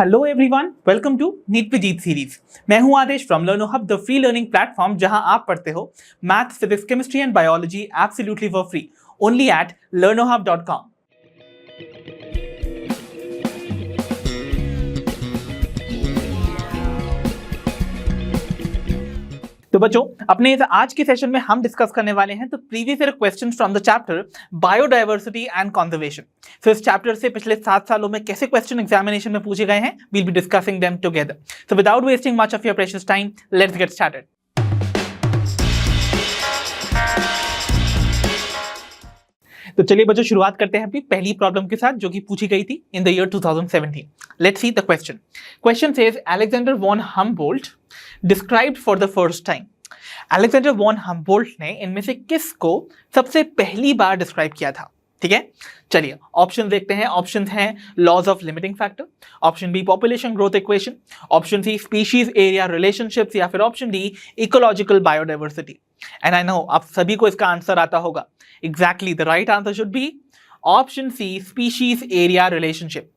Hello everyone, welcome to NEET पे जीत series. मैं हूं Aadesh from Learno Hub, the free learning platform जहां आप पढ़ते हो maths, physics, chemistry and biology absolutely for free only at learnohub.com। तो बच्चों, अपने इस आज के सेशन में हम डिस्कस करने वाले हैं तो previous year questions from the chapter biodiversity and conservation. So इस चैप्टर से पिछले 7 सालों में कैसे क्वेश्चन एग्जामिनेशन में पूछे गए हैं, we'll be discussing them together. So without wasting much of your precious time, let's get started. तो चलिए बच्चों, शुरुआत करते हैं अपनी पहली प्रॉब्लम के साथ जो कि पूछी गई थी in the year 2017। Let's see the question. Question says Alexander von Humboldt described for the first time. Alexander von Humboldt ने इनमें से किसको सबसे पहली बार डिस्क्राइब किया था? ठीक है, चलिए ऑप्शन देखते हैं। ऑप्शन हैं laws of limiting factor, option B population growth equation, option C species area relationships, या फिर option D ecological biodiversity. And I know आप सभी को इसका आंसर आता होगा। Exactly the right answer should be option C species area relationship.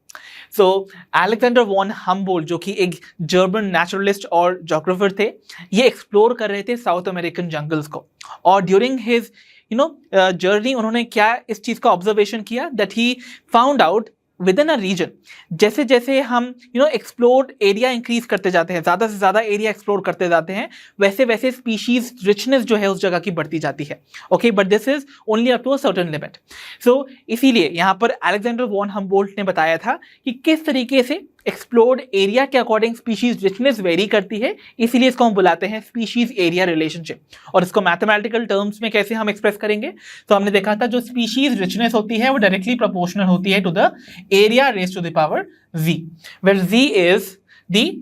So Alexander von Humboldt जो कि एक जर्मन नेचुरलिस्ट और जोग्राफर थे, ये एक्सप्लोर कर रहे थे साउथ अमेरिकन जंगल्स को। और ड्यूरिंग हिज जर्नी उन्होंने क्या इस चीज का ऑब्जर्वेशन किया that he found out within a region, जैसे जैसे हम एक्सप्लोर एरिया इंक्रीज करते जाते हैं, ज्यादा से ज्यादा एरिया एक्सप्लोर करते जाते हैं, वैसे वैसे स्पीशीज रिचनेस जो है उस जगह की बढ़ती जाती है। Okay, but this is only up to a certain limit. So इसीलिए यहाँ पर अलेक्जेंडर वॉन हम्बोल्ट ने बताया था कि किस तरीके से एक्सप्लोर्ड एरिया के अकॉर्डिंग स्पीशीज रिचनेस वेरी करती है, इसीलिए इसको हम बुलाते हैं स्पीशीज एरिया रिलेशनशिप। और इसको मैथमेटिकल टर्म्स में कैसे हम एक्सप्रेस करेंगे, तो हमने देखा था जो स्पीशीज रिचनेस होती है वो डायरेक्टली प्रोपोर्शनल होती है to the area raised to the power z, where z is the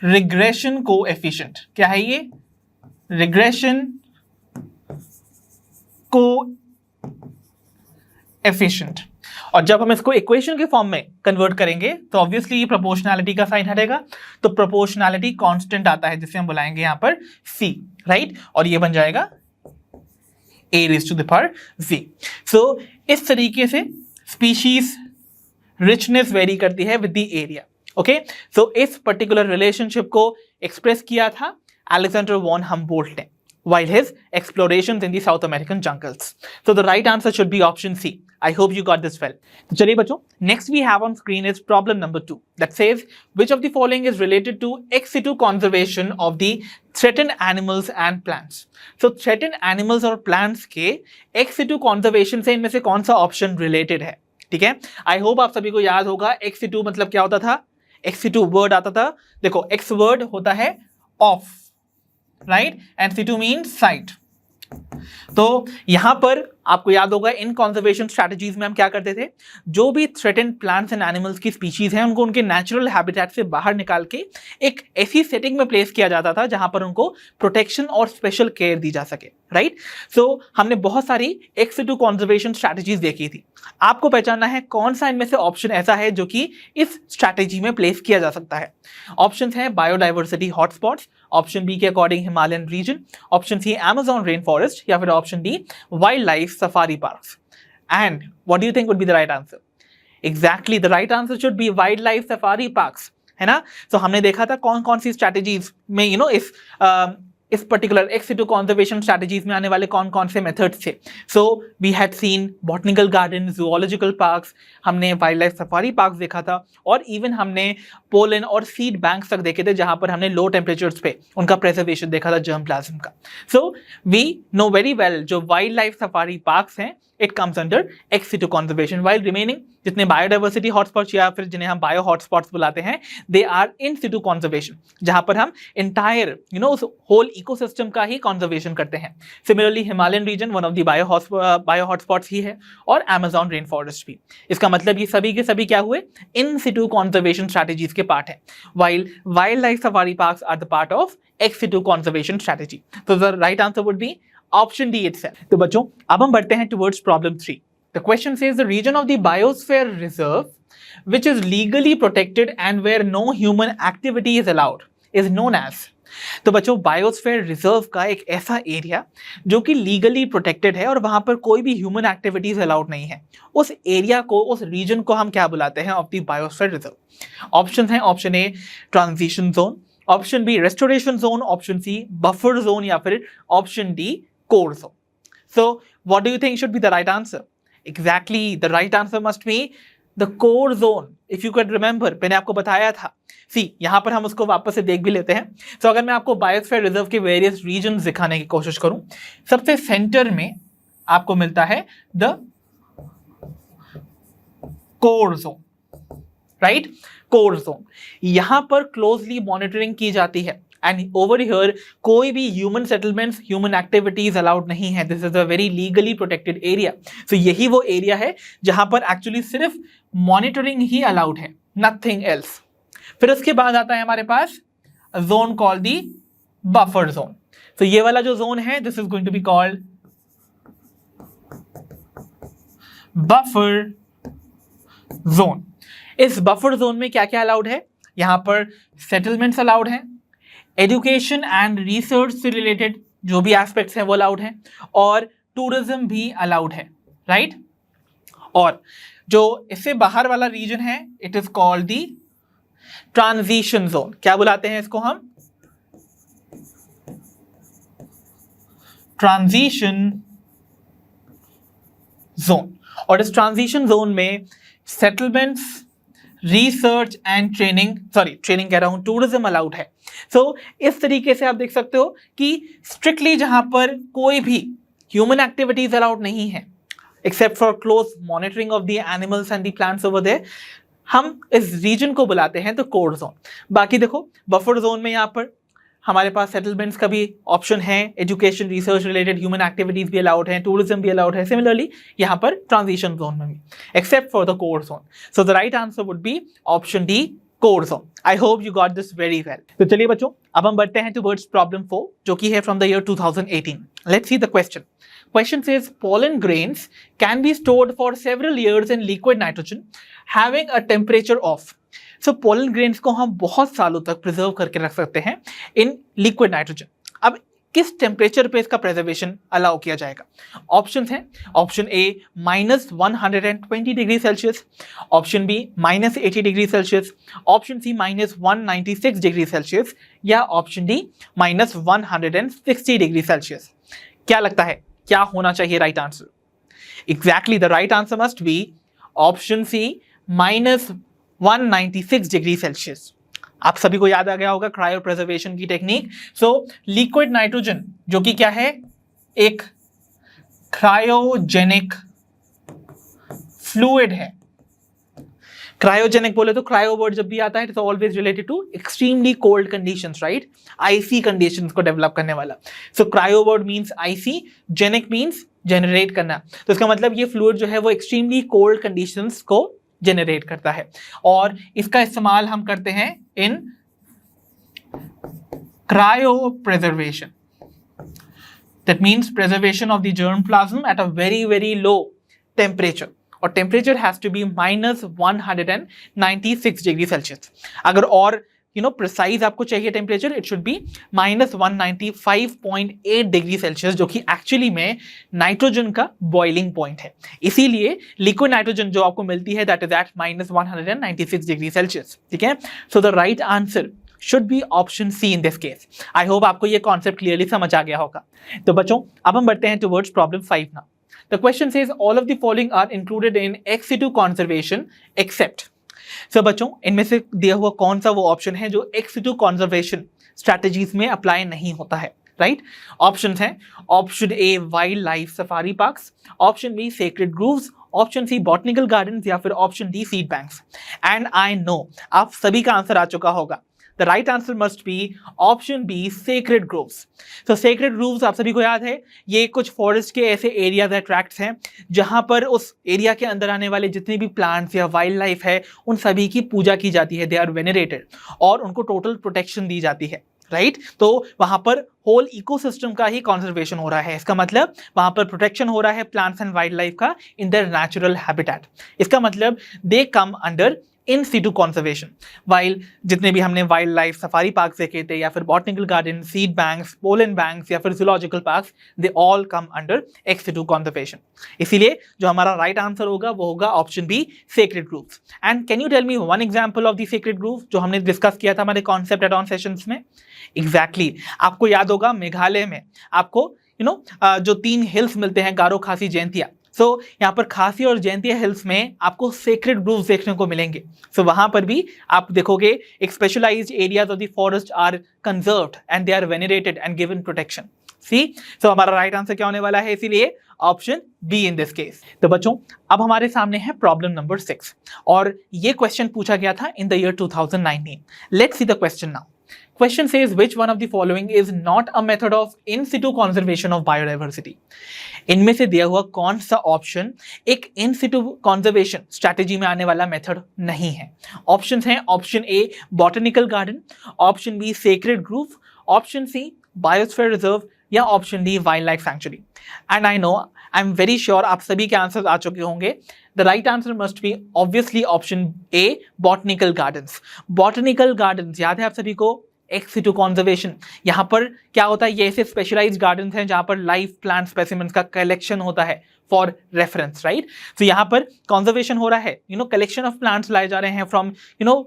regression coefficient। क्या है ये? regression coefficient। और जब हम इसको इक्वेशन के फॉर्म में कन्वर्ट करेंगे तो ऑब्वियसली ये प्रोपोर्शनैलिटी का साइन हटेगा, तो प्रोपोर्शनैलिटी कांस्टेंट आता है जिसे हम बुलाएंगे यहां पर c, राइट? और ये बन जाएगा a raised to the power z। सो इस तरीके से स्पीशीज रिचनेस वेरी करती है विद द एरिया। ओके, सो इस पर्टिकुलर रिलेशनशिप को एक्सप्रेस किया था अलेक्जेंडर वॉन हम्बोल्ट ने while his explorations in the South American jungles. So the right answer should be option C. I hope you got this well. तो चलिए बच्चों, next we have on screen is problem number 2 that says which of the following is related to ex situ conservation of the threatened animals and plants. So threatened animals और plants के ex situ conservation से इनमें से कौन सा option related है? ठीक है, आई होप आप सभी को याद होगा ex situ मतलब क्या होता था। ex situ वर्ड आता था, देखो ex वर्ड होता है of, right, and situ means site. तो यहां पर आपको याद होगा इन कंजर्वेशन स्ट्रेटजीज में हम क्या करते थे, जो भी थ्रेटेंड प्लांट्स एंड एनिमल्स की स्पीशीज हैं उनको उनके नेचुरल हैबिटेट से बाहर निकाल के एक ऐसी सेटिंग में प्लेस किया जाता था जहां पर उनको प्रोटेक्शन और स्पेशल केयर दी जा सके, राइट? सो हमने बहुत सारी एक्स सिटू कंजर्वेशन स्ट्रेटजीज देखी थी। आपको पहचानना है कौन सा इनमें से ऑप्शन ऐसा है जो कि इस स्ट्रैटेजी में प्लेस किया जा सकता है। ऑप्शन है बायोडाइवर्सिटी हॉटस्पॉट्स, ऑप्शन बी के according Himalayan region, option C Amazon rain forest, या फिर option D wild life safari parks. And what do you think would be the right answer? Exactly, the right answer should be wildlife safari parks, है ना? So हमने देखा था कौन कौन सी strategies में इस particular ex situ conservation strategies में आने वाले कौन कौन से मेथड्स थे। So we had seen botanical garden, zoological parks, हमने वाइल्ड लाइफ सफारी पार्क्स देखा था, और इवन हमने पोलन और सीड बैंक्स तक देखे थे जहां पर हमने लो टेम्परेचर्स पे उनका प्रिजर्वेशन देखा था जर्म प्लाज्म का। So we know very well जो वाइल्ड लाइफ सफारी पार्क्स हैं it comes under ex situ conservation, while remaining जितने बायोडाइवर्सिटी हॉटस्पॉट्स या फिर जिन्हें हम बायो हॉटस्पॉट्स बुलाते हैं they are in situ conservation, जहां पर हम इंटायर उस होल इकोसिस्टम का ही कंजर्वेशन करते हैं। Similarly Himalayan region one of the bio hotspots ही है, और अमेज़न रेन फॉरेस्ट भी। इसका मतलब ये सभी के सभी क्या हुए, इन सिटू कंजर्वेशन स्ट्रैटेजीज के पार्ट है, while wild life safari parks are the part of ex situ conservation strategy. तो the right answer would be option D itself। तो बच्चों अब हम बढ़ते हैं towards problem 3। The question says the region of the biosphere reserve which is legally protected and where no human activity is allowed is known as। तो बच्चों biosphere reserve का एक ऐसा एरिया जो कि लीगली प्रोटेक्टेड है और वहां पर कोई भी ह्यूमन एक्टिविटीज अलाउड नहीं है, उस एरिया को, उस रीजन को हम क्या बुलाते हैं? Of the biosphere reserve. Option है, option A transition zone, option B restoration zone, option C buffer zone, या फिर option D core zone. So what do you think should be the right answer? Exactly the right answer must be the core zone. If you can remember, मैंने आपको बताया था। सी, यहां पर हम उसको वापस से देख भी लेते हैं। तो अगर मैं आपको बायोस्फीयर रिजर्व के वेरियस रीजन्स दिखाने की कोशिश करूं, सबसे सेंटर में आपको मिलता है the core zone, right? Core zone, यहां पर क्लोजली मॉनिटरिंग की जाती है एंड ओवर हियर कोई भी human settlements, human activities allowed नहीं है। This is a very legally protected area. So यही वो एरिया है जहां पर एक्चुअली सिर्फ मॉनिटरिंग ही अलाउड है, नथिंग एल्स। फिर उसके बाद आता है हमारे पास zone called the buffer zone. तो ये वाला जो जोन है, this is going to be called buffer zone. इस बफर जोन में क्या क्या अलाउड है? यहां पर सेटलमेंट्स अलाउड हैं, एजुकेशन एंड रिसर्च से रिलेटेड जो भी एस्पेक्ट्स हैं वो अलाउड हैं, और टूरिज्म भी अलाउड है, राइट? और जो इससे बाहर वाला रीजन है, it is called the transition zone. क्या बुलाते हैं इसको हम? Transition zone. और इस ट्रांजिशन जोन में सेटलमेंट्स, रिसर्च एंड ट्रेनिंग कह रहा हूं, टूरिज्म अलाउड है। सो इस तरीके से आप देख सकते हो कि स्ट्रिक्टली जहां पर कोई भी ह्यूमन एक्टिविटीज अलाउड नहीं है except for close monitoring of the animals and the plants over there, हम इस रीजन को बुलाते हैं तो कोर जोन। बाकी देखो बफर जोन में यहाँ पर हमारे पास सेटलमेंट्स का भी ऑप्शन है, education, research related human activities भी अलाउड है, टूरिज्म भी अलाउड है। सिमिलरली यहाँ पर ट्रांजिशन जोन में भी, except for the core zone. So the right answer would be option D, core zone. I hope you got this very well. तो चलिए बच्चों, अब हम बढ़ते हैं टुवर्ड्स प्रॉब्लम 4, जो कि है from the year 2018। Let's see the question. Question says pollen grains can be stored for several years in liquid nitrogen having a temperature of. So pollen grains को हम बहुत सालों तक प्रिजर्व करके रख सकते हैं इन लिक्विड नाइट्रोजन। अब किस टेम्परेचर पे इसका प्रिजर्वेशन अलाउ किया जाएगा? ऑप्शंस हैं, option A -120 degree Celsius, option B -80 degree Celsius, option C -196 degree Celsius, या ऑप्शन डी -160 डिग्री सेल्सियस। क्या लगता है क्या होना चाहिए right answer? Exactly the right answer must be option C -196 degree Celsius. आप सभी को याद आ गया होगा क्रायो प्रिजर्वेशन की टेक्निक। सो लिक्विड नाइट्रोजन जो कि क्या है, एक क्रायोजेनिक फ्लूइड है। क्रायोजेनिक बोले तो क्रायो वर्ड जब भी आता है it is always related to extremely cold conditions, right? Icy conditions को डेवलप करने वाला। So cryo word means icy, genic means generate करना। तो इसका मतलब ये फ्लूइड जो है वो एक्सट्रीमली कोल्ड कंडीशंस को जनरेट करता है, और इसका इस्तेमाल हम करते हैं in cryopreservation. That means preservation of the germplasm at a very very low temperature, और temperature has to B -196 degree Celsius. अगर और प्रिसाइज आपको चाहिए temperature, it should be -195.8 degree Celsius, जो कि एक्चुअली में नाइट्रोजन का boiling point है। इसीलिए लिक्विड नाइट्रोजन जो आपको मिलती है that is at -196 degree Celsius. ठीक है, so the right answer should be option C in this case. I hope आपको ये कॉन्सेप्ट क्लियरली समझ आ गया होगा। तो बच्चों अब हम बढ़ते हैं towards problem 5 now. The question says all of the following are included in ex situ conservation except. So बच्चों इनमें से दिया हुआ कौन सा वो ऑप्शन है जो ex situ conservation strategies में अप्लाई नहीं होता है, राइट? ऑप्शंस हैं, option A wild life safari parks, option B sacred groves, option C botanical gardens, या फिर option D seed banks. And I know आप सभी का आंसर आ चुका होगा। The right answer must be option B, sacred groves. So sacred groves आप सभी को याद है, ये कुछ फॉरेस्ट के ऐसे एरियाज, ट्रैक्ट्स हैं जहां पर उस एरिया के अंदर आने वाले जितने भी प्लांट्स या वाइल्ड लाइफ है उन सभी की पूजा की जाती है, दे आर वेनरेटेड, और उनको टोटल प्रोटेक्शन दी जाती है, राइट? तो वहां पर होल इकोसिस्टम का ही कंजर्वेशन हो रहा है। इसका मतलब वहां पर प्रोटेक्शन हो रहा है प्लांट्स एंड वाइल्ड लाइफ का इन देयर नेचुरल हैबिटेट। इसका मतलब they come under in situ conservation, while जितने भी हमने वाइल्ड लाइफ सफारी पार्क देखे थे या फिर botanical garden, seed banks, pollen banks या फिर zoological parks, they all come under ex situ conservation. इसीलिए जो हमारा राइट आंसर होगा वो होगा option B, sacred groves. And can you tell me one example of the sacred grove जो हमने डिस्कस किया था हमारे कॉन्सेप्ट एड ऑन सेशंस में? एग्जैक्टली आपको याद होगा मेघालय में आपको जो 3 हिल्स मिलते हैं, गारो, खासी, जैंतिया। सो यहाँ पर खासी और जैंतिया हिल्स में आपको सेक्रेड ग्रूव्स देखने को मिलेंगे। सो वहां पर भी आप देखोगे एक specialised areas of the forest are conserved and they are venerated and given protection. See, so हमारा राइट आंसर क्या होने वाला है? इसीलिए option B in this case. तो बच्चों अब हमारे सामने है प्रॉब्लम नंबर 6 और ये क्वेश्चन पूछा गया था इन the year 2019। Let's see the question now. Question says which one of the following is not a method of in situ conservation of biodiversity? इनमें से दिया हुआ कौन सा ऑप्शन एक इन सिटू कॉन्जर्वेशन स्ट्रैटेजी में आने वाला मेथड नहीं है? ऑप्शंस हैं option A botanical garden, option B sacred grove, option C biosphere reserve या option D wild life sanctuary. And I know, I am very sure आप सभी के आंसर आ चुके होंगे। The right answer must be obviously option A botanical gardens. Botanical gardens याद है आप सभी को? एक्स सीटू कॉन्जर्वेशन, यहाँ पर क्या होता है, ये ऐसे स्पेशलाइज्ड गार्डन्स हैं जहाँ पर लाइव प्लांट स्पेसिमेंस का कलेक्शन होता है फॉर रेफरेंस, राइट? तो यहाँ पर कॉन्जर्वेशन हो रहा है, कलेक्शन ऑफ प्लांट्स लाए जा रहे हैं from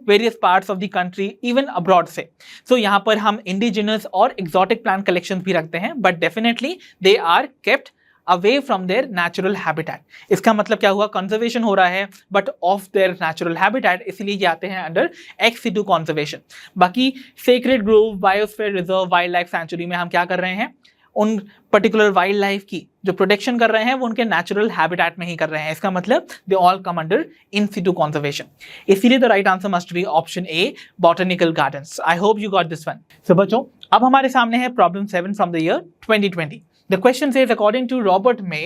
various parts of the country, even abroad से। सो यहाँ पर हम इंडिजिनस और एक्सोटिक प्लांट कलेक्शन भी रखते हैं, but definitely they are kept away from their natural habitat. इसका मतलब क्या हुआ? कंजर्वेशन हो रहा है but off their natural habitat, इसलिए ये आते हैं अंडर एक्स सीटू कॉन्जर्वेशन। बाकी sacred grove, biosphere reserve, wild life sanctuary में हम क्या कर रहे हैं? उन पर्टिकुलर वाइल्ड लाइफ की जो प्रोटेक्शन कर रहे हैं वो उनके नेचुरल हैबिटेट में ही कर रहे हैं। इसका मतलब they all come under in situ conservation. इसीलिए the right answer must be option A botanical gardens. I hope you got this one. So बच्चों अब हमारे सामने है problem 7 from the year 2020। The question says, according to Robert May,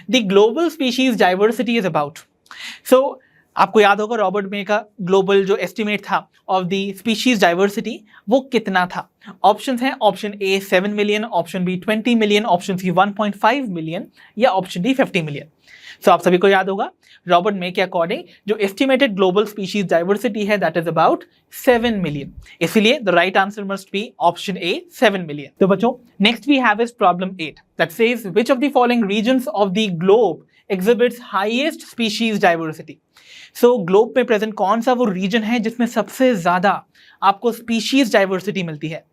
the global species diversity is about. So, आपको याद होगा Robert मे का global जो एस्टिमेट था ऑफ द स्पीशीज डाइवर्सिटी वो कितना था? ऑप्शंस हैं option A 7 million, option B 20 million, option C 1.5 million या ऑप्शन डी 50 मिलियन। सो आप सभी को याद होगा रॉबर्ट मे के अकॉर्डिंग जो एस्टिमेटेड ग्लोबल स्पीशीज डाइवर्सिटी है दैट इज अबाउट 7 मिलियन। इसलिए the right answer must be option A 7 million. तो बच्चों next we have is problem 8 that says which of the following regions of the globe exhibits highest species diversity. So globe में present कौन सा वो reason है जिसमें सबसे ज्यादा आपको स्पीशीज डाइवर्सिटी मिलती है?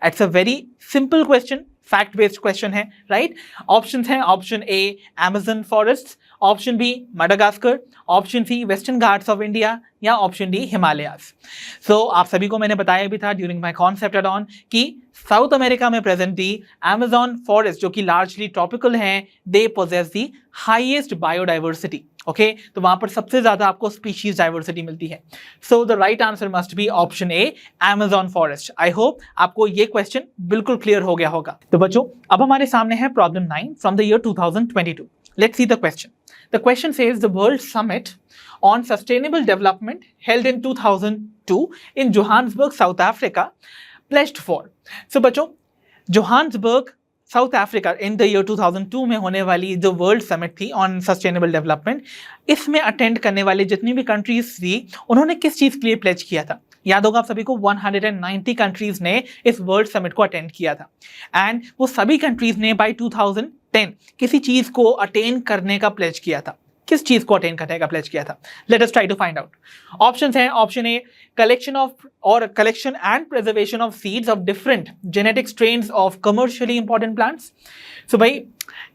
It's a very simple question, fact based question है, राइट? ऑप्शंस हैं option A Amazon forest, option B Madagascar, option C Western Ghats of India या ऑप्शन डी हिमालयास। सो आप सभी को मैंने बताया भी था during my concept add on कि साउथ अमेरिका में प्रेजेंट दी अमेज़न फॉरेस्ट जो कि लार्जली ट्रॉपिकल हैं, they possess the highest biodiversity. Okay, तो वहां पर सबसे ज्यादा आपको स्पीशीज डाइवर्सिटी मिलती है। So the right answer must be option A Amazon forest. I hope आपको ये क्वेश्चन बिल्कुल क्लियर हो गया होगा। तो बच्चों अब हमारे सामने है problem 9 from the year 2022। Let's see the question. The question says the World Summit on Sustainable Development held in 2002 in Johannesburg, South Africa pledged for. So बच्चों Johannesburg south Africa in the year 2002 में होने वाली जो world summit थी on sustainable development, इसमें attend करने वाली जितनी भी कंट्रीज थी उन्होंने किस चीज़ के लिए प्लेज किया था? याद होगा आप सभी को 190 कंट्रीज ने इस वर्ल्ड समिट को अटेंड किया था एंड वो सभी कंट्रीज ने बाय 2010 किसी चीज़ को अटेन करने का प्लेज किया था। किस चीज को अटेन करने का प्लेज किया था? Let us try to find out. Options हैं option A collection and preservation of seeds of different genetic strains of commercially important plants. So भाई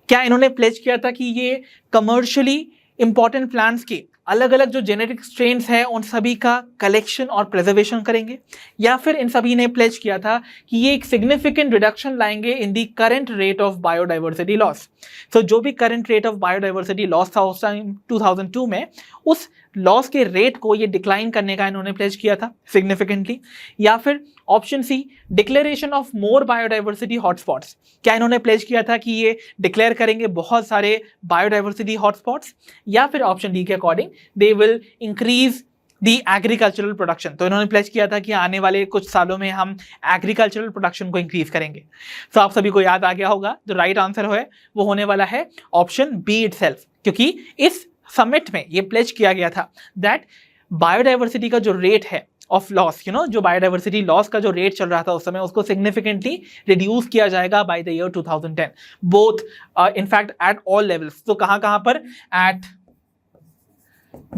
क्या इन्होंने प्लेज किया था कि ये कमर्शियली इंपॉर्टेंट प्लांट्स के अलग अलग जो जेनेटिक स्ट्रेन्स हैं उन सभी का कलेक्शन और प्रिजर्वेशन करेंगे, या फिर इन सभी ने प्लेज किया था कि ये एक सिग्निफिकेंट रिडक्शन लाएंगे in the current rate of biodiversity loss. So जो भी current rate of biodiversity loss था उस टाइम 2002 में, उस लॉस के रेट को ये डिक्लाइन करने का इन्होंने प्लेज किया था सिग्निफिकेंटली। या फिर option C declaration of more biodiversity hotspots, क्या इन्होंने प्लेज किया था कि ये डिक्लेयर करेंगे बहुत सारे बायोडाइवर्सिटी हॉटस्पॉट्स। या फिर ऑप्शन डी के according they will increase the agricultural production, तो इन्होंने प्लेज किया था कि आने वाले कुछ सालों में हम एग्रीकल्चरल प्रोडक्शन को इंक्रीज करेंगे। तो आप सभी को याद आ गया होगा जो राइट आंसर है वो होने वाला है ऑप्शन बी इटसेल्फ, क्योंकि इस समिट में ये प्लेज किया गया था दैट बायोडाइवर्सिटी का जो रेट है ऑफ लॉस, जो बायोडाइवर्सिटी लॉस का जो रेट चल रहा था उस समय, उसको सिग्निफिकेंटली रिड्यूस किया जाएगा by the year 2010, both in fact at all levels. तो कहां पर? Eight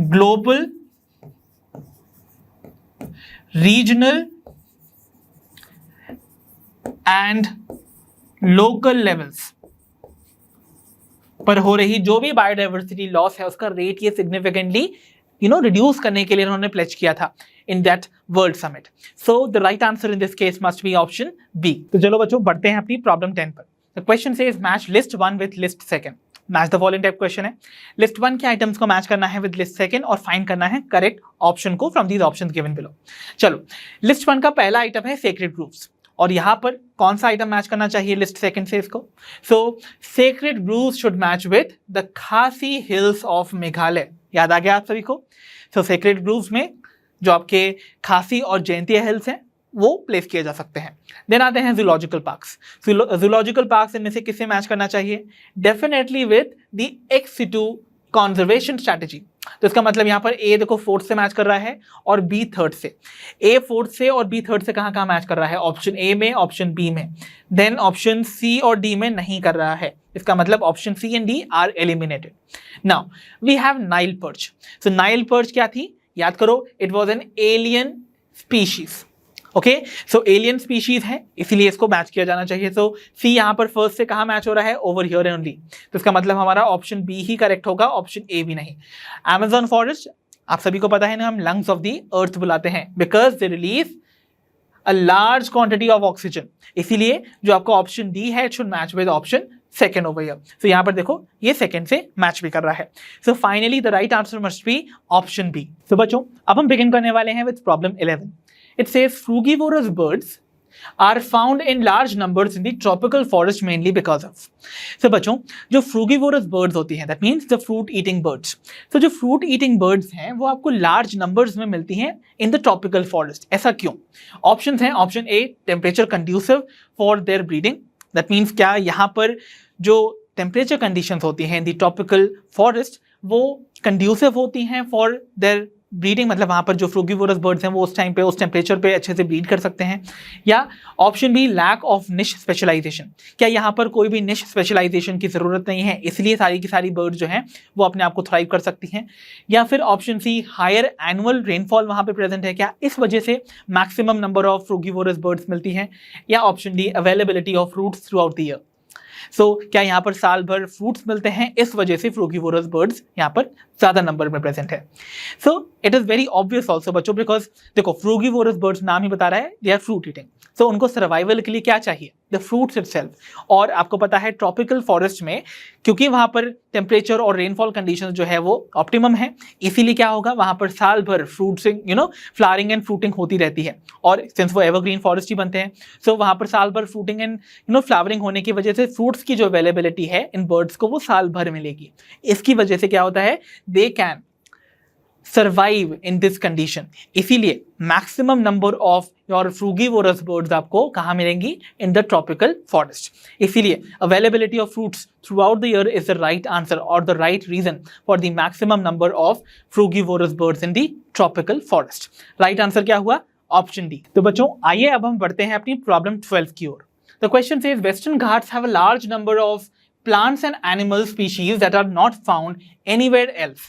global, regional and local levels पर हो रही जो भी बायोडाइवर्सिटी लॉस है उसका रेट ये सिग्निफिकेंटली रिड्यूस करने के लिए उन्होंने प्लेज किया था in that world summit. So the right answer in this case must be option B. तो चलो बच्चों बढ़ते हैं अपनी प्रॉब्लम 10 पर। The question says match list 1 with list 2। Match the following type question है। लिस्ट 1 के आइटम्स को मैच करना है विद लिस्ट 2 और फाइंड करना है करेक्ट ऑप्शन को from these options given below. चलो, लिस्ट 1 का पहला आइटम है सेक्रेड ग्रुव्स, और यहां पर कौन सा आइटम मैच करना चाहिए लिस्ट 2 से इसको? So sacred groves should match with the Khasi hills of Meghalaya. याद आ गया आप सभी को? सो सेक्रेड ग्रुव्स में जो आपके खासी और जयंतिया हिल्स हैं वो प्लेस किए जा सकते हैं। देन आते हैं जूलॉजिकल पार्क्स। जूलॉजिकल पार्क्स इनमें से किससे मैच करना चाहिए? Definitely with the ex situ conservation strategy. तो इसका मतलब यहाँ पर ए देखो 4th से मैच कर रहा है और बी 3rd से। ए 4th से और बी 3rd से कहाँ मैच कर रहा है? ऑप्शन ए में, ऑप्शन बी में। देन ऑप्शन सी और डी में नहीं कर रहा है। इसका मतलब option C and D are eliminated. Now we have Nile perch. So Nile perch क्या थी? याद करो, it was an alien species. Okay, so alien species है इसलिए इसको मैच किया जाना चाहिए। सो सी यहां पर फर्स्ट से कहां मैच हो रहा है? Over here only. तो इसका मतलब हमारा ऑप्शन बी ही करेक्ट होगा, ऑप्शन ए भी नहीं। अमेज़न फॉरेस्ट आप सभी को पता है ना, हम लंग्स ऑफ द अर्थ बुलाते हैं because they release a large quantity of oxygen. इसीलिए जो आपका ऑप्शन डी है it should match with option 2 over here. So यहां पर देखो ये 2 से मैच भी कर रहा है। So finally the right answer must be option B. So बच्चों अब हम बिगिन करने वाले हैं with problem 11। It says frugivorous birds are found in large numbers in the tropical forest mainly because of। So बच्चों जो frugivorous birds होती हैं that means the fruit eating birds। So जो fruit eating birds हैं वो आपको large numbers में मिलती हैं in the tropical forest। ऐसा क्यों? ऑप्शंस हैं, option a temperature conducive for their breeding. That means क्या यहाँ पर जो टेम्परेचर कंडीशंस होती हैं इन द ट्रॉपिकल फॉरेस्ट वो कंड्यूसिव होती हैं फॉर देयर ब्रीडिंग, मतलब वहाँ पर जो फ्रूगिवोरस बर्ड्स हैं वो उस टाइम पे उस टेम्परेचर पे अच्छे से ब्रीड कर सकते हैं। या ऑप्शन बी लैक ऑफ निश स्पेशलाइजेशन। क्या यहाँ पर कोई भी निश स्पेशलाइजेशन की ज़रूरत नहीं है इसलिए सारी की सारी बर्ड्स जो हैं वो अपने आप को थ्राइव कर सकती हैं। या फिर option C higher annual rainfall वहाँ पे प्रेजेंट है, क्या इस वजह से maximum number of frugivorous birds मिलती हैं। या option D availability of fruits throughout the year. So क्या यहाँ पर साल भर फ्रूट्स मिलते हैं इस वजह से फ्रूगिवोरस बर्ड्स यहाँ पर ज्यादा नंबर में प्रेजेंट है। So it is very obvious also बच्चों बिकॉज देखो फ्रूगिवोरस बर्ड्स नाम ही बता रहा है दे आर फ्रूट ईटिंग। सो उनको सर्वाइवल के लिए क्या चाहिए? The fruits itself. और आपको पता है ट्रॉपिकल फॉरेस्ट में क्योंकि वहाँ पर टेम्परेचर और रेनफॉल कंडीशंस जो है वो ऑप्टिमम है, इसीलिए क्या होगा वहाँ पर साल भर फ्रूट्सिंग फ्लावरिंग एंड फ्रूटिंग होती रहती है। और सिंस वो एवरग्रीन फॉरेस्ट ही बनते हैं सो वहाँ पर साल भर फ्रूटिंग एंड फ्लावरिंग होने की वजह से फ्रूट्स की जो अवेलेबिलिटी है इन बर्ड्स को वो साल भर मिलेगी। इसकी वजह से क्या होता है they can survive in this condition। इसीलिए maximum number of your frugivorous birds आपको कहाँ मिलेंगी? In the tropical forest. इसीलिए availability of fruits throughout the year is the right answer और the right reason for the maximum number of frugivorous birds in the tropical forest. Right answer क्या हुआ? Option D. तो बच्चों आइए अब हम बढ़ते हैं अपनी प्रॉब्लम 12 की ओर। The question says Western Ghats have a large number of plants and animal species that are not found anywhere else.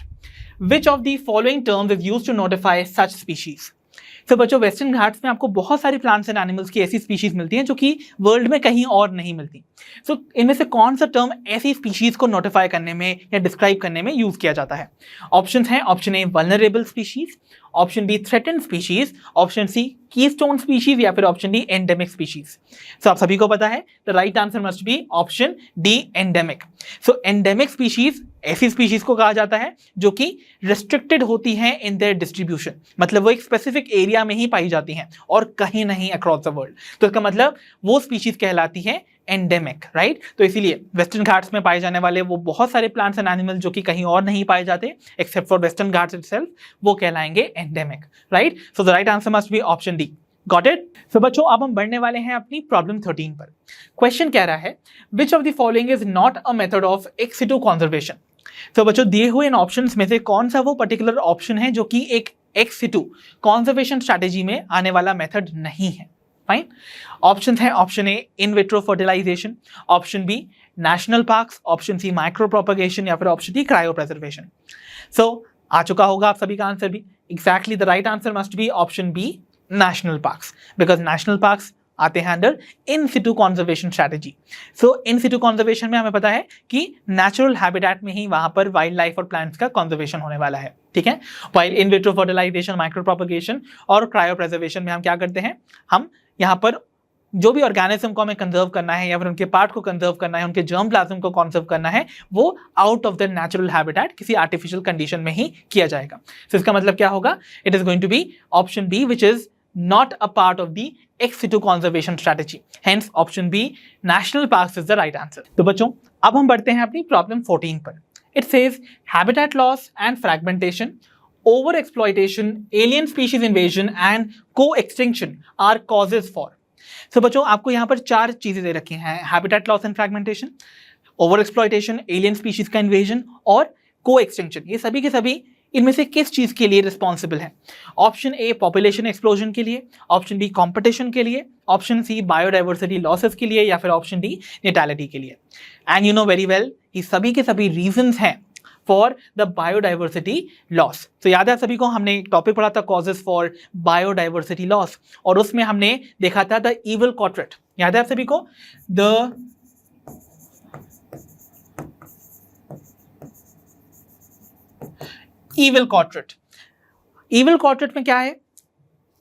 Which of the following terms is used to notify such species? तो बच्चों western Ghats में आपको बहुत सारी plants and animals की ऐसी species मिलती हैं जो कि वर्ल्ड में कहीं और नहीं मिलती। सो इनमें से कौन सा टर्म ऐसी स्पीशीज को नोटिफाई करने में या डिस्क्राइब करने में यूज किया जाता है? ऑप्शंस हैं, option A vulnerable species, option B threatened species, option C keystone species या फिर option D endemic species. So आप सभी को पता है the right answer must be option D endemic. So endemic species ऐसी स्पीशीज को कहा जाता है जो कि रिस्ट्रिक्टेड होती हैं इन देयर डिस्ट्रीब्यूशन, मतलब वो एक स्पेसिफिक एरिया में ही पाई जाती हैं और कहीं नहीं अक्रॉस द वर्ल्ड। तो इसका मतलब वो स्पीशीज कहलाती है एंडेमिक, राइट? तो इसीलिए वेस्टर्न घाट्स में पाए जाने वाले वो बहुत सारे प्लांट्स एंड एनिमल जो कि कहीं और नहीं पाए जाते except for Western Ghats itself, वो कहलाएंगे endemic, right? So the right answer must be option D. Got it? So बच्चों अब हम बढ़ने वाले हैं अपनी प्रॉब्लम 13 पर। क्वेश्चन कह रहा है which of the following is not a method of ex situ conservation. तो बच्चों दिए हुए इन ऑप्शंस में से कौन सा वो पर्टिकुलर ऑप्शन है जो कि एक एक्स सिटू कॉन्जर्वेशन स्ट्रैटेजी में आने वाला मेथड नहीं है। फाइन। ऑप्शन है option A in vitro fertilization, option B national parks, option C micropropagation या फिर option D cryopreservation. So आ चुका होगा आप सभी का आंसर भी। Exactly the right answer must be option B national parks, because national parks आते हैं under in situ conservation strategy. So in situ conservation में हमें पता है कि नेचुरल हैबिटेट में ही वहां पर वाइल्ड लाइफ और प्लांट्स का कॉन्जर्वेशन होने वाला है, ठीक है। While in vitro fertilization, micropropagation और क्रायो प्रिजर्वेशन में हम क्या करते हैं, हम यहाँ पर जो भी ऑर्गेनिज्म को हमें कंजर्व करना है या फिर उनके पार्ट को कंजर्व करना है, उनके जर्म प्लाज्म को कंजर्व करना है, वो out of the natural habitat किसी आर्टिफिशियल कंडीशन में ही किया जाएगा। तो इसका मतलब क्या होगा, it is going to be option B which is not a part of the ex situ conservation strategy. Hence option B national parks is the right answer. तो बच्चों अब हम बढ़ते हैं अपनी प्रॉब्लम 14 पर। It says habitat loss and fragmentation, over exploitation, alien species invasion and co-extinction are causes for. So बच्चों आपको यहाँ पर 4 चीजें दे रखी हैं, habitat loss and fragmentation, over exploitation, alien species का invasion और co-extinction। ये सभी के सभी इनमें से किस चीज के लिए रिस्पॉन्सिबल है? ऑप्शन ए पॉपुलेशन एक्सप्लोजन के लिए, ऑप्शन बी कॉम्पिटिशन के लिए, ऑप्शन सी बायोडाइवर्सिटी लॉसेस के लिए या फिर ऑप्शन डी नेटालिटी के लिए। And you know very well ये सभी के सभी रीजंस हैं फॉर द बायोडाइवर्सिटी लॉस। तो याद है सभी को, हमने एक टॉपिक पढ़ा था कॉजेस फॉर बायोडाइवर्सिटी लॉस और उसमें हमने देखा था द इविल कॉर्टरेट। याद है आप सभी को, द इविल कॉर्टरेट। इविल कॉर्टरेट में क्या है,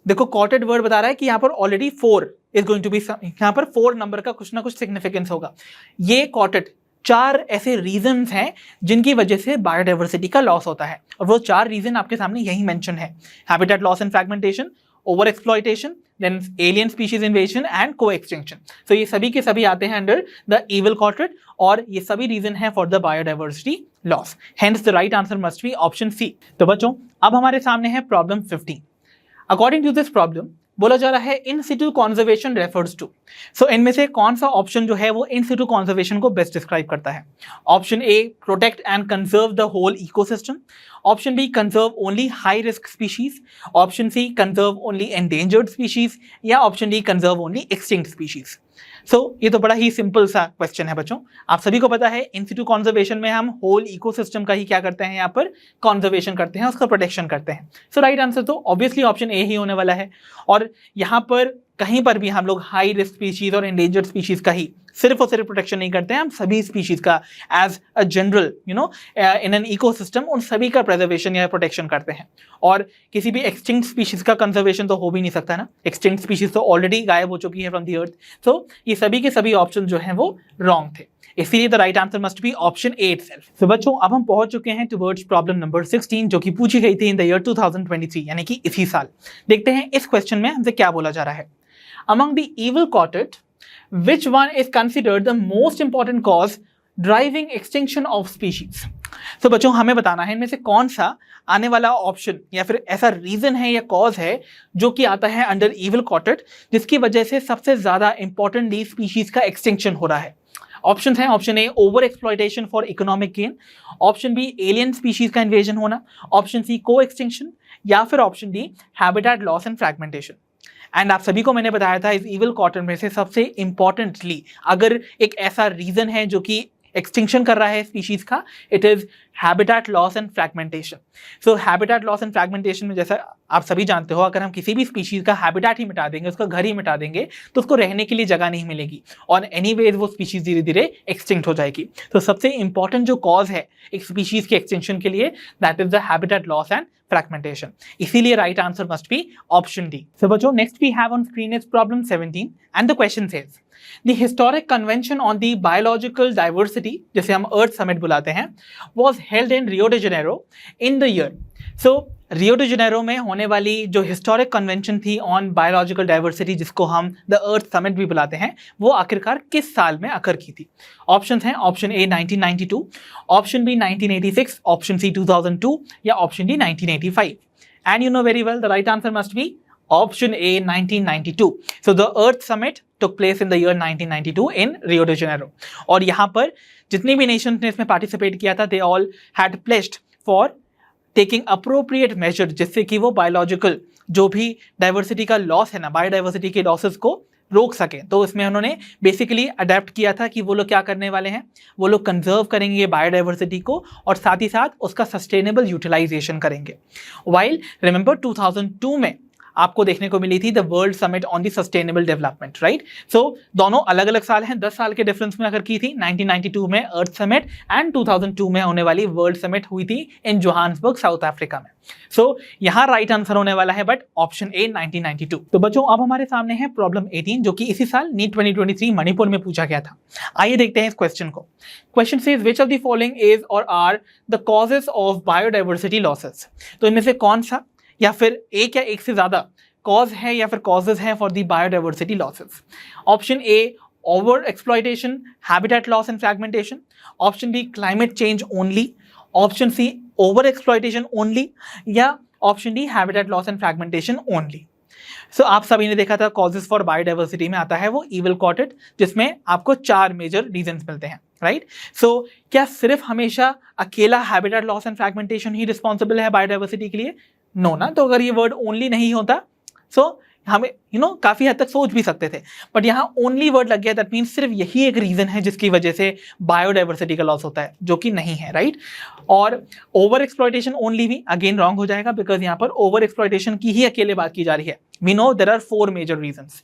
देखो कॉर्टेट वर्ड बता रहा है कि यहां पर already 4 is going to be, यहां पर 4 नंबर का कुछ ना कुछ सिग्निफिकेंस होगा। ये कॉर्टेट 4 ऐसे रीजंस हैं जिनकी वजह से बायोडाइवर्सिटी का लॉस होता है और वो 4 रीजन आपके सामने यही मेंशन है, habitat loss and fragmentation, over exploitation, then alien species invasion and coextinction. So ये सभी के सभी आते हैं अंडर द इविल कॉर्टरेट और ये सभी रीजन है for the biodiversity loss. Hence the right answer must be option C. तो बच्चों अब हमारे सामने है problem 15। According to this problem बोला जा रहा है in situ conservation refers to. So इनमें से कौन सा ऑप्शन जो है वो इन सिटू कॉन्जर्वेशन को बेस्ट डिस्क्राइब करता है? Option A protect and conserve the whole ecosystem, option B conserve only high risk species, option C conserve only endangered species या option D conserve only extinct species. So ये तो बड़ा ही simple सा question है बच्चों। आप सभी को पता है इन सिटू कॉन्जर्वेशन में हम होल इकोसिस्टम का ही क्या करते हैं, यहाँ पर कॉन्जर्वेशन करते हैं, उसका प्रोटेक्शन करते हैं। सो राइट आंसर तो ऑब्वियसली ऑप्शन ए ही होने वाला है। और यहाँ पर कहीं पर भी हम लोग हाई रिस्क स्पीशीज और एंडेंजर्ड स्पीशीज का ही सिर्फ और सिर्फ प्रोटेक्शन नहीं करते हैं, हम सभी स्पीशीज का as a general in an ecosystem उन सभी का प्रिजर्वेशन या प्रोटेक्शन करते हैं। और किसी भी एक्सटिंक्ट स्पीशीज का कंजर्वेशन तो हो भी नहीं सकता ना, एक्सटिंक्ट स्पीशीज तो ऑलरेडी गायब हो चुकी है फ्रॉम द अर्थ। तो ये सभी के सभी ऑप्शन जो हैं वो रॉन्ग थे, इसलिए the right answer must be option A itself. तो बच्चों अब हम पहुंच चुके हैं टुवर्ड्स प्रॉब्लम नंबर 16 जो कि पूछी गई थी इन द ईयर 2023 यानी कि इसी साल। देखते हैं इस क्वेश्चन में हमसे क्या बोला जा रहा है। Among the evil quartet, which one is considered the most important cause driving extinction of species? तो बच्चों हमें बताना है इनमें से कौन सा आने वाला ऑप्शन या फिर ऐसा रीजन है या कॉज है जो कि आता है अंडर इविल क्वार्टेट जिसकी वजह से सबसे ज्यादा इंपॉर्टेंट डी स्पीशीज का एक्सटिंक्शन हो रहा है। ऑप्शन है option A over exploitation for economic gain, option B alien species का इन्वेजन होना, ऑप्शन सी को एक्सटिंक्शन या फिर option D habitat loss and fragmentation. And आप सभी को मैंने बताया था इस इविल क्वार्टर में से सबसे इंपॉर्टेंटली अगर एक ऐसा रीजन है जो कि एक्सटिंक्शन कर रहा है स्पीशीज का, it is habitat loss and fragmentation. So habitat loss and fragmentation में जैसा आप सभी जानते हो, अगर हम किसी भी स्पीशीज का हैबिटेट ही मिटा देंगे, उसका घर ही मिटा देंगे, तो उसको रहने के लिए जगह नहीं मिलेगी और एनीवेज वो स्पीशीज धीरे धीरे एक्सटिंक्ट हो जाएगी। तो सबसे इंपॉर्टेंट जो कॉज है एक स्पीशीज के एक्सटिंक्शन के लिए that is the habitat loss and fragmentation. इसीलिए right answer must be option D. So बच्चों next we have on screen is problem 17 and the question says the historic convention on the biological diversity, जिसे हम earth summit बुलाते हैं, was held in Rio de Janeiro in the year. So Rio de Janeiro में होने वाली जो historic convention थी on biological diversity जिसको हम द अर्थ समिट भी बुलाते हैं, वो आखिरकार किस साल में अकर की थी? ऑप्शन हैं option A 1992, option B 1986, option C 2002 या option D 1985। And you know very well the right answer must be option A 1992। So the earth summit took place in the year 1992 in Rio de Janeiro। और यहाँ पर जितनी भी Nations ने इसमें participate किया था, they all had pledged for taking appropriate measure, जिससे कि वो बायोलॉजिकल जो भी डाइवर्सिटी का लॉस है ना, बायोडाइवर्सिटी के लॉसेस को रोक सकें। तो इसमें उन्होंने बेसिकली अडेप्ट किया था कि वो लोग क्या करने वाले हैं, वो लोग कंजर्व करेंगे बायोडाइवर्सिटी को और साथ ही साथ उसका सस्टेनेबल यूटिलाइजेशन करेंगे। वाइल रिमेंबर 2002 में आपको देखने को मिली थी the world summit on the sustainable development, right. So दोनों अलग अलग साल हैं, 10 साल के डिफरेंस में अगर की थी, 1992 में अर्थ समिट एंड 2002 में होने वाली वर्ल्ड समिट हुई थी इन जोहान्सबर्ग, साउथ अफ्रीका में। सो यहाँ राइट आंसर होने वाला है बट ऑप्शन ए 1992। तो बच्चों अब हमारे सामने है प्रॉब्लम 18 जो कि इसी साल नीट 2023 मणिपुर में पूछा गया था। आइए देखते हैं इस क्वेश्चन को। Question says which of the following is or are the causes of biodiversity losses. तो इनमें से कौन सा या फिर एक या एक से ज्यादा कॉज है या फिर कॉजेज हैं for the biodiversity losses. Option A over exploitation, habitat loss and fragmentation. Option B climate change only. Option C over exploitation only, या option D habitat loss and fragmentation only. So आप सभी ने देखा था causes for biodiversity में आता है वो इविल क्वार्टेट, जिसमें आपको 4 मेजर रीजंस मिलते हैं, राइट। सो क्या सिर्फ हमेशा अकेला habitat loss and fragmentation he responsible है बायोडाइवर्सिटी के लिए? नो ना। तो अगर ये वर्ड ओनली नहीं होता सो हमें काफी हद तक सोच भी सकते थे, बट यहाँ ओनली वर्ड लग गया, दैट मीन्स सिर्फ यही एक रीजन है जिसकी वजह से बायोडाइवर्सिटी का लॉस होता है, जो कि नहीं है, राइट। और ओवर एक्सप्लॉयटेशन ओनली भी अगेन रॉन्ग हो जाएगा, बिकॉज यहाँ पर ओवर एक्सप्लॉयटेशन की ही अकेले बात की जा रही है। We know there are 4 major reasons.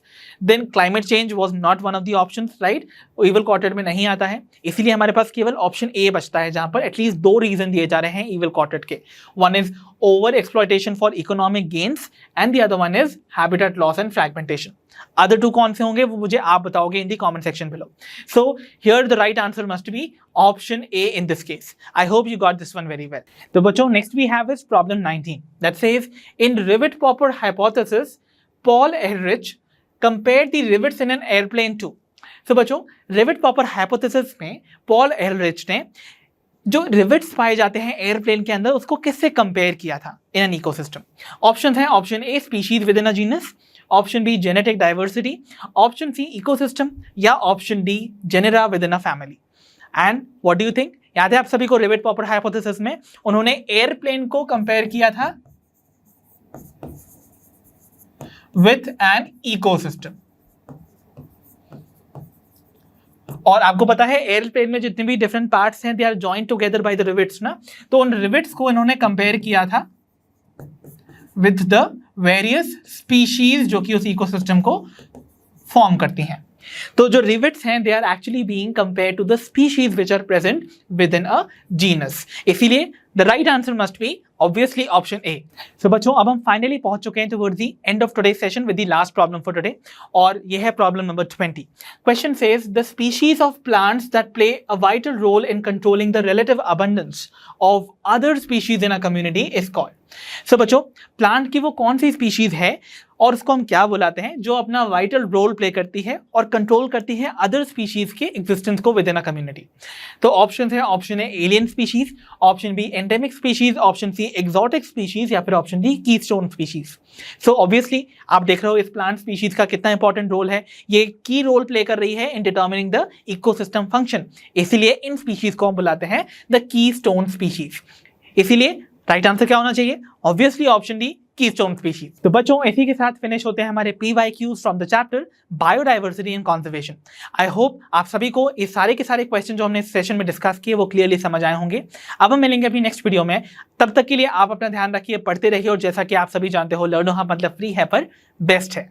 Then climate change was not one of the options, right? Evil quartet में नहीं आता है, इसलिए हमारे पास केवल ऑप्शन ए बचता है जहां पर एटलीस्ट 2 रीजन दिए जा रहे हैं evil quartet के। One is over exploitation for economic gains and the other one is habitat loss and fragmentation. Other 2 कौन से होंगे वो मुझे आप बताओगे in the comment section below. So here the right answer must be option A in this case. I hope you got this one very well. तो बच्चों next we have is problem 19 that says in Rivett-Popper hypothesis Paul Ehrlich compared the rivets in an airplane to. So बच्चों Rivett-Popper hypothesis में Paul Ehrlich ने जो rivets पाए जाते हैं airplane के अंदर उसको किससे कंपेयर किया था इन एन इकोसिस्टम। ऑप्शन है option A species within a genus, option B genetic diversity, option C ecosystem, या option D genera within a family. And what do you think? याद है आप सभी को rivet-popper hypothesis में उन्होंने airplane को कंपेयर किया था विथ एन इकोसिस्टम, और आपको पता है एयरप्लेन में जितने भी डिफरेंट पार्ट्स हैं they are joined together by the rivets ना, तो उन रिवेट्स को इन्होंने कंपेयर किया था विथ द वेरियस स्पीशीज जो कि उस इकोसिस्टम को फॉर्म करती हैं। तो जो रिवेट्स हैं they are actually being compare to the species which are present within a genus, इसीलिए the right answer must be obviously option A. So बच्चों अब हम फाइनली पहुंच चुके हैं towards the end of today's session with the last problem for today, और ये है problem number 20। Question says the species of plants that play a vital role in controlling the relative abundance of other species in a community is called. So बच्चों plant की वो कौन सी species है और उसको हम क्या बुलाते हैं जो अपना वाइटल रोल प्ले करती है और कंट्रोल करती है अदर स्पीशीज के एग्जिस्टेंस को विद इन अ कम्युनिटी। तो ऑप्शन है option A alien species, option B endemic species, option C exotic species, या फिर option D keystone species. So obviously आप देख रहे हो इस प्लांट स्पीशीज का कितना इंपॉर्टेंट रोल है, ये की रोल प्ले कर रही है इन डिटर्मिनिंग द इकोसिस्टम फंक्शन, इसीलिए इन स्पीशीज को हम बुलाते हैं द कीस्टोन स्पीशीज। इसीलिए राइट आंसर क्या होना चाहिए? Obviously option D keystone species. तो बच्चों इसी के साथ फिनिश होते हैं हमारे PYQs from the chapter biodiversity and conservation. I hope आप सभी को ये सारे के सारे क्वेश्चन जो हमने इस सेशन में डिस्कस किए वो क्लियरली समझ आए होंगे। अब हम मिलेंगे अपनी नेक्स्ट वीडियो में, तब तक के लिए आप अपना ध्यान रखिए, पढ़ते रहिए, और जैसा कि आप सभी जानते हो लर्नो हब मतलब फ्री है पर बेस्ट है।